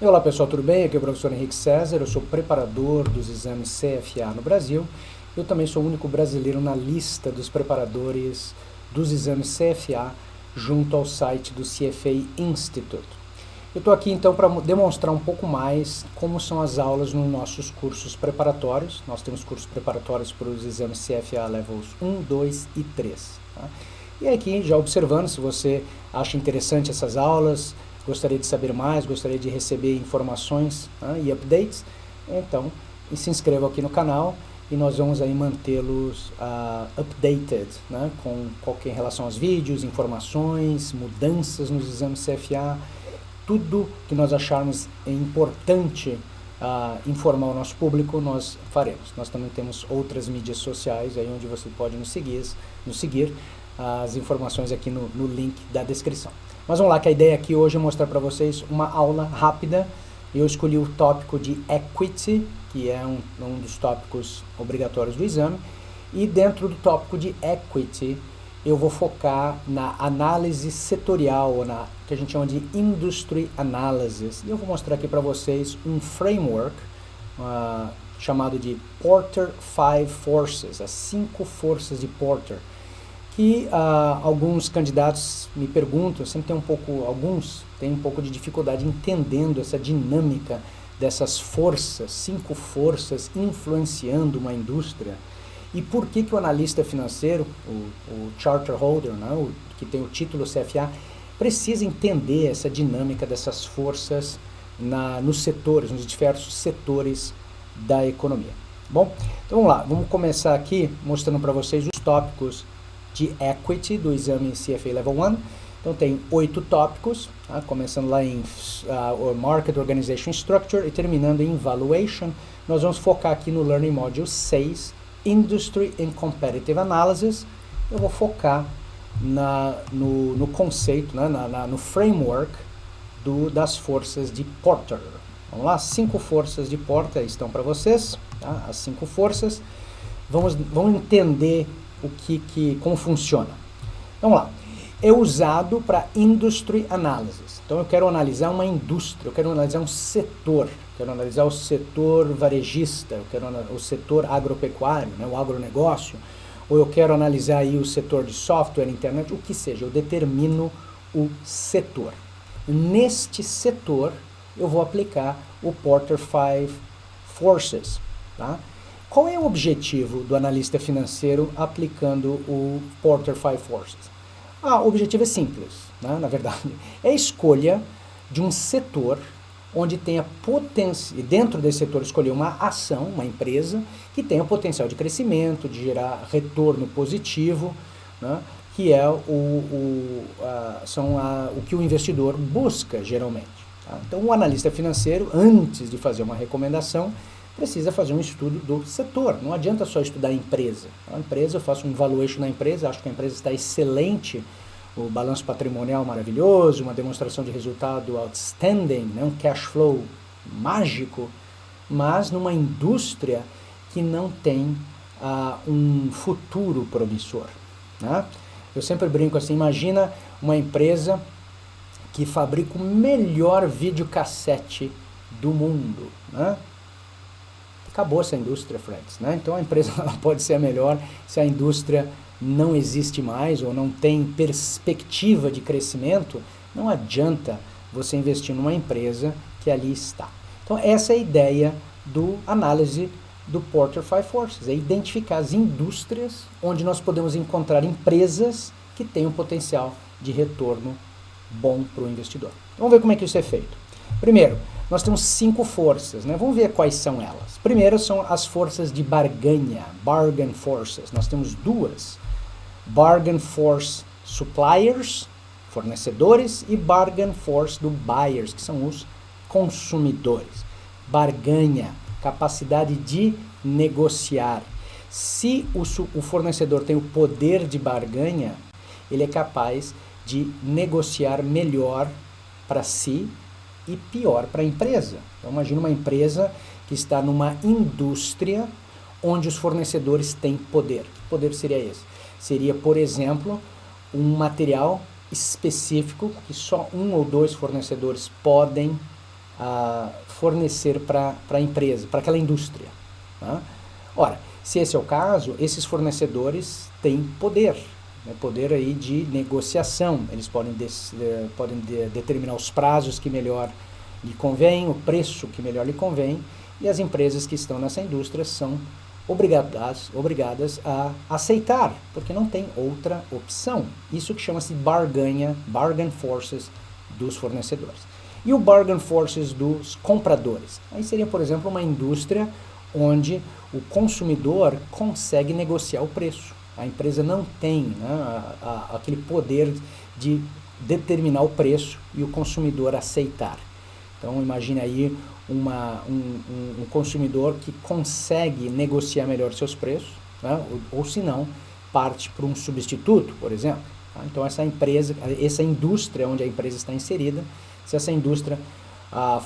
Olá pessoal, tudo bem? Aqui é o professor Henrique César, eu sou preparador dos exames CFA no Brasil. Eu também sou o único brasileiro na lista dos preparadores dos exames CFA junto ao site do CFA Institute. Eu estou aqui então para demonstrar um pouco mais como são as aulas nos nossos cursos preparatórios. Nós temos cursos preparatórios para os exames CFA Levels 1, 2 e 3. Tá? E aqui, já observando, se você acha interessante essas aulas, gostaria de saber mais, gostaria de receber informações e updates, então se inscreva aqui no canal e nós vamos aí mantê-los updated, com qualquer relação aos vídeos, informações, mudanças nos exames CFA, tudo que nós acharmos importante informar o nosso público, nós faremos. Nós também temos outras mídias sociais aí onde você pode nos seguir, as informações aqui no link da descrição. Mas vamos lá, que a ideia aqui hoje é mostrar para vocês uma aula rápida. Eu escolhi o tópico de Equity, que é um dos tópicos obrigatórios do exame, e dentro do tópico de Equity eu vou focar na análise setorial, ou na que a gente chama de Industry Analysis. E eu vou mostrar aqui para vocês um framework chamado de Porter 5 Forces, as 5 forças de Porter, que alguns candidatos me perguntam, sempre alguns têm um pouco de dificuldade entendendo essa dinâmica dessas forças, 5 forças influenciando uma indústria. E por que o analista financeiro, o charter holder, que tem o título CFA, precisa entender essa dinâmica dessas forças nos setores, nos diversos setores da economia. Bom, então vamos lá, vamos começar aqui mostrando para vocês os tópicos de Equity do exame CFA Level 1. Então tem 8 tópicos, começando lá em Market Organization Structure e terminando em Valuation. Nós vamos focar aqui no Learning Module 6, Industry and Competitive Analysis. Eu vou focar no conceito, no framework das forças de Porter. Vamos lá, 5 forças de Porter estão para vocês, tá? As 5 forças. Vamos entender como funciona. Vamos lá. É usado para Industry Analysis. Então eu quero analisar uma indústria, eu quero analisar um setor, quero analisar o setor varejista, eu quero o setor agropecuário, o agronegócio, ou eu quero analisar aí o setor de software, internet, o que seja, eu determino o setor. Neste setor eu vou aplicar o Porter 5 Forces, tá? Qual é o objetivo do analista financeiro aplicando o Porter 5 Forces? O objetivo é simples, na verdade. É a escolha de um setor onde tenha potência, e dentro desse setor escolher uma ação, uma empresa, que tenha o potencial de crescimento, de gerar retorno positivo, que é o que o investidor busca geralmente. Tá? Então o analista financeiro, antes de fazer uma recomendação, precisa fazer um estudo do setor. Não adianta só estudar a empresa. A empresa, eu faço um valuation na empresa, acho que a empresa está excelente, o balanço patrimonial maravilhoso, uma demonstração de resultado outstanding, um cash flow mágico, mas numa indústria que não tem um futuro promissor. Eu sempre brinco assim, imagina uma empresa que fabrica o melhor videocassete do mundo, acabou essa indústria, friends. Então a empresa pode ser a melhor se a indústria não existe mais ou não tem perspectiva de crescimento, não adianta você investir numa empresa que ali está. Então essa é a ideia do análise do Porter 5 Forces, é identificar as indústrias onde nós podemos encontrar empresas que têm um potencial de retorno bom para o investidor. Vamos ver como é que isso é feito. Primeiro, nós temos 5 forças, Vamos ver quais são elas. Primeiro são as forças de barganha, bargain forces. Nós temos 2, bargain force suppliers, fornecedores, e bargain force do buyers, que são os consumidores. Barganha, capacidade de negociar. Se o fornecedor tem o poder de barganha, ele é capaz de negociar melhor para si e pior para a empresa. Então imagina uma empresa que está numa indústria onde os fornecedores têm poder. Que poder seria esse? Seria, por exemplo, um material específico que só um ou dois fornecedores podem fornecer para a empresa, para aquela indústria. Tá? Ora, se esse é o caso, esses fornecedores têm poder, né, poder aí de negociação. Eles podem determinar os prazos que melhor lhe convém, o preço que melhor lhe convém, e as empresas que estão nessa indústria são obrigadas a aceitar, porque não tem outra opção. Isso que chama-se bargain forces dos fornecedores. E o bargain forces dos compradores? Aí seria, por exemplo, uma indústria onde o consumidor consegue negociar o preço. A empresa não tem, né, aquele poder de determinar o preço e o consumidor aceitar. Então imagine aí um consumidor que consegue negociar melhor seus preços, né, ou se não, parte para um substituto, por exemplo. Tá? Então essa indústria onde a empresa está inserida, se essa indústria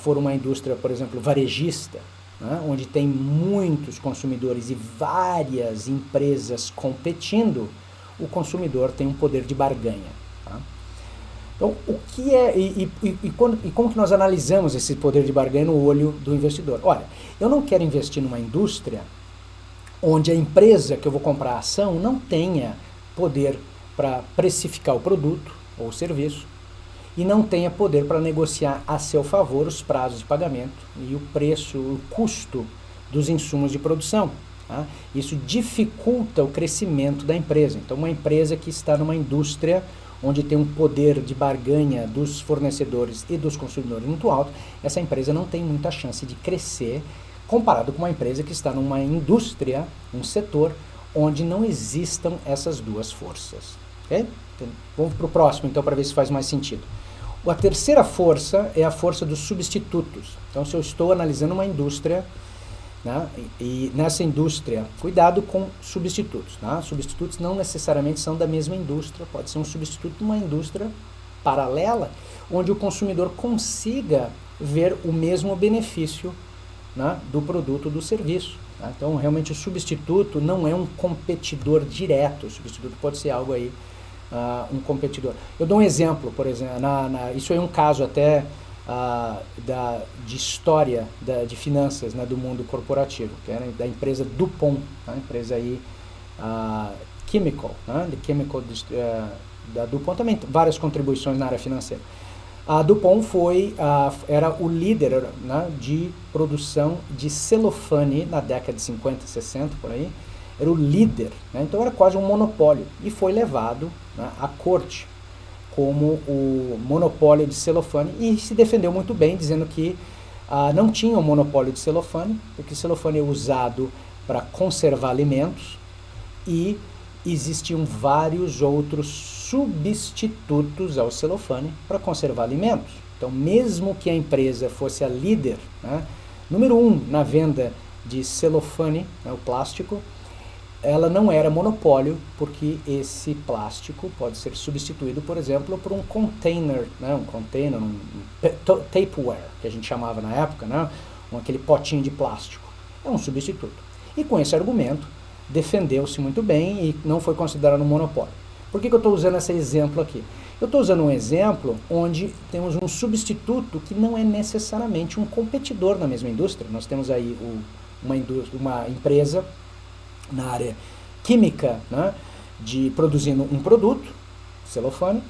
for uma indústria, por exemplo, varejista, né, onde tem muitos consumidores e várias empresas competindo, o consumidor tem um poder de barganha. Tá? Então, o que é e como que nós analisamos esse poder de barganha no olho do investidor? Olha, eu não quero investir numa indústria onde a empresa que eu vou comprar a ação não tenha poder para precificar o produto ou serviço e não tenha poder para negociar a seu favor os prazos de pagamento e o preço, o custo dos insumos de produção. Tá? Isso dificulta o crescimento da empresa. Então, uma empresa que está numa indústria onde tem um poder de barganha dos fornecedores e dos consumidores muito alto, essa empresa não tem muita chance de crescer comparado com uma empresa que está numa indústria, um setor, onde não existam essas duas forças. Okay? Então, vamos para o próximo, então, para ver se faz mais sentido. A terceira força é a força dos substitutos. Então, se eu estou analisando uma indústria, né, e nessa indústria, cuidado com substitutos. Tá? Substitutos não necessariamente são da mesma indústria, pode ser um substituto de uma indústria paralela, onde o consumidor consiga ver o mesmo benefício, né, do produto ou do serviço. Tá? Então, realmente, o substituto não é um competidor direto, o substituto pode ser algo aí, um competidor. Eu dou um exemplo, por exemplo, isso é um caso até de história de finanças, né, do mundo corporativo, que era da empresa DuPont, tá? Empresa aí chemical, né, da DuPont também, várias contribuições na área financeira. A DuPont era o líder, né, de produção de celofane na década de 50, 60, por aí, era o líder, né, então era quase um monopólio, e foi levado, né, à corte como o monopólio de celofane, e se defendeu muito bem, dizendo que não tinha um monopólio de celofane, porque celofane é usado para conservar alimentos, e existiam vários outros substitutos ao celofane para conservar alimentos. Então, mesmo que a empresa fosse a líder, né, número 1 na venda de celofane, né, o plástico, ela não era monopólio, porque esse plástico pode ser substituído, por exemplo, por um container, né, um Tupperware, que a gente chamava na época, né, aquele potinho de plástico. É um substituto. E com esse argumento, defendeu-se muito bem e não foi considerado um monopólio. Por que eu estou usando esse exemplo aqui? Eu estou usando um exemplo onde temos um substituto que não é necessariamente um competidor na mesma indústria. Nós temos aí uma empresa na área química, né, produzindo um produto, celofane,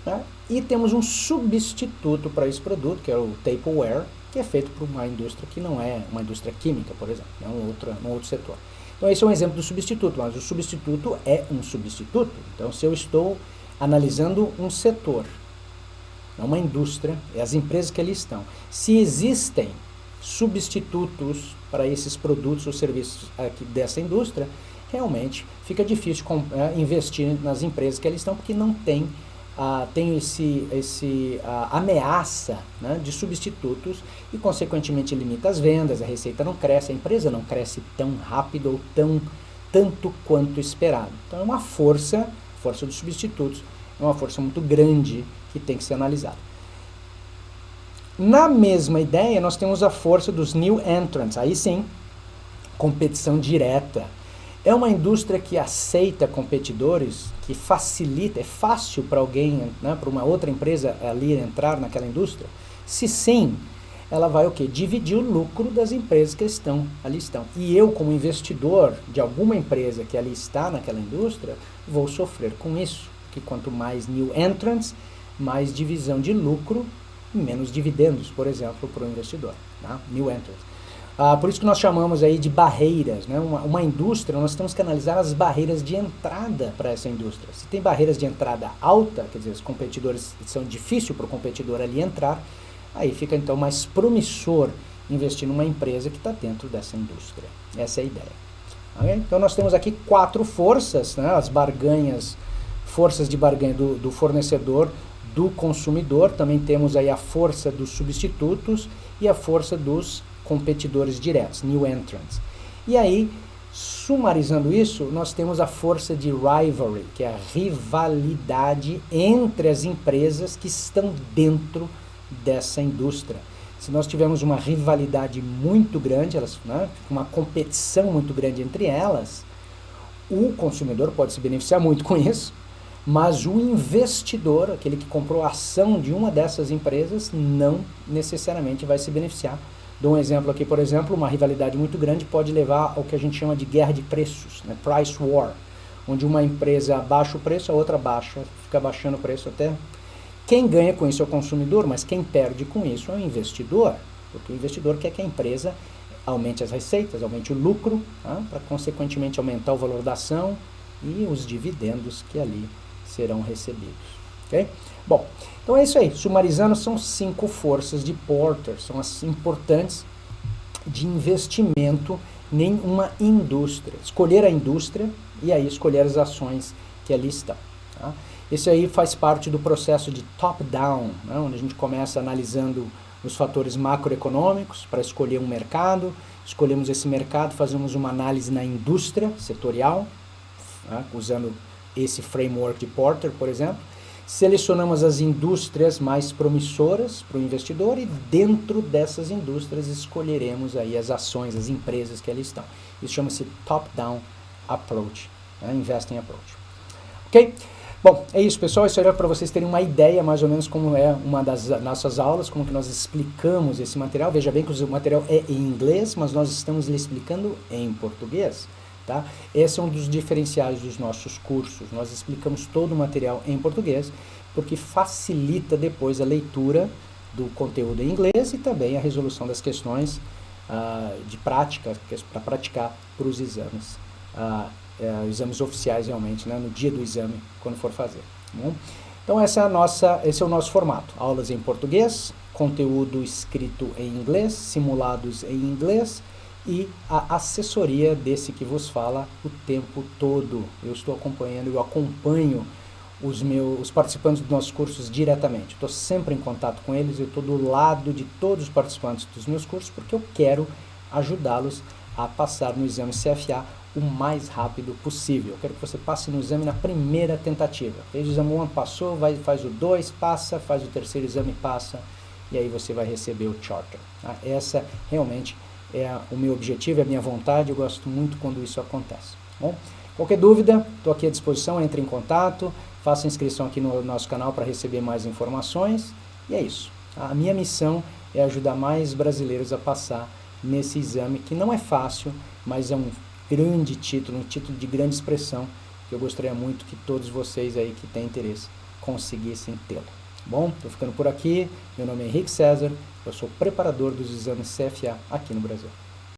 né, e temos um substituto para esse produto, que é o Tupperware, que é feito por uma indústria que não é uma indústria química, por exemplo, é um outro setor. Então esse é um exemplo do substituto, mas o substituto é um substituto. Então, se eu estou analisando um setor, uma indústria, e as empresas que ali estão, se existem substitutos para esses produtos ou serviços aqui dessa indústria, realmente fica difícil investir nas empresas que ali estão, porque não tem ameaça, né, de substitutos e, consequentemente, limita as vendas, a receita não cresce, a empresa não cresce tão rápido ou tanto quanto esperado. Então, é uma força dos substitutos, é uma força muito grande que tem que ser analisada. Na mesma ideia, nós temos a força dos new entrants, aí sim, competição direta. É uma indústria que aceita competidores, que facilita, é fácil para alguém, né, para uma outra empresa ali entrar naquela indústria? Se sim, ela vai o quê? Dividir o lucro das empresas que ali estão. E eu, como investidor de alguma empresa que ali está naquela indústria, vou sofrer com isso. Que quanto mais new entrants, mais divisão de lucro e menos dividendos, por exemplo, para o investidor. Tá? New entrants. Por isso que nós chamamos aí de barreiras, né? Uma indústria, nós temos que analisar as barreiras de entrada para essa indústria. Se tem barreiras de entrada alta, quer dizer, os competidores são difíceis para o competidor ali entrar, aí fica então mais promissor investir numa empresa que está dentro dessa indústria. Essa é a ideia. Okay? Então nós temos aqui 4 forças, né? As barganhas, forças de barganha do fornecedor, do consumidor, também temos aí a força dos substitutos e a força dos competidores diretos, new entrants. E aí, sumarizando isso, nós temos a força de rivalry, que é a rivalidade entre as empresas que estão dentro dessa indústria. Se nós tivermos uma rivalidade muito grande, uma competição muito grande entre elas, o consumidor pode se beneficiar muito com isso, mas o investidor, aquele que comprou a ação de uma dessas empresas, não necessariamente vai se beneficiar. Dou um exemplo aqui, por exemplo, uma rivalidade muito grande pode levar ao que a gente chama de guerra de preços, né? Price war, onde uma empresa abaixa o preço, a outra baixa, fica baixando o preço até... Quem ganha com isso é o consumidor, mas quem perde com isso é o investidor, porque o investidor quer que a empresa aumente as receitas, aumente o lucro, tá? Para consequentemente aumentar o valor da ação e os dividendos que ali serão recebidos. Okay? Bom, então é isso aí. Sumarizando, são 5 forças de Porter, são as importantes de investimento em uma indústria. Escolher a indústria e aí escolher as ações que ali estão. Tá? Esse aí faz parte do processo de top-down, né, onde a gente começa analisando os fatores macroeconômicos para escolher um mercado, escolhemos esse mercado, fazemos uma análise na indústria setorial, né, usando esse framework de Porter, por exemplo, selecionamos as indústrias mais promissoras para o investidor e dentro dessas indústrias escolheremos aí as ações, as empresas que ali estão. Isso chama-se top-down approach, né, investing approach. Ok? Bom, é isso, pessoal. Isso era para vocês terem uma ideia mais ou menos como é uma das nossas aulas, como que nós explicamos esse material. Veja bem que o material é em inglês, mas nós estamos lhe explicando em português. Tá? Esse é um dos diferenciais dos nossos cursos. Nós explicamos todo o material em português, porque facilita depois a leitura do conteúdo em inglês e também a resolução das questões de prática, para praticar para os exames. Exames oficiais realmente, né, no dia do exame, quando for fazer. Tá bom? Então esse é o nosso formato. Aulas em português, conteúdo escrito em inglês, simulados em inglês e a assessoria desse que vos fala o tempo todo. Eu estou acompanhando, eu acompanho os participantes dos nossos cursos diretamente. Estou sempre em contato com eles, eu estou do lado de todos os participantes dos meus cursos porque eu quero ajudá-los a passar no exame CFA o mais rápido possível. Eu quero que você passe no exame na primeira tentativa. Fez o exame 1, passou, faz o 2, passa, faz o terceiro exame, passa, e aí você vai receber o charter. Tá? Essa realmente é o meu objetivo, é a minha vontade, eu gosto muito quando isso acontece. Bom, qualquer dúvida, estou aqui à disposição, entre em contato, faça inscrição aqui no nosso canal para receber mais informações, e é isso. A minha missão é ajudar mais brasileiros a passar nesse exame, que não é fácil, mas é um grande título, um título de grande expressão, que eu gostaria muito que todos vocês aí que têm interesse conseguissem tê-lo. Bom, estou ficando por aqui, meu nome é Henrique César, eu sou preparador dos exames CFA aqui no Brasil.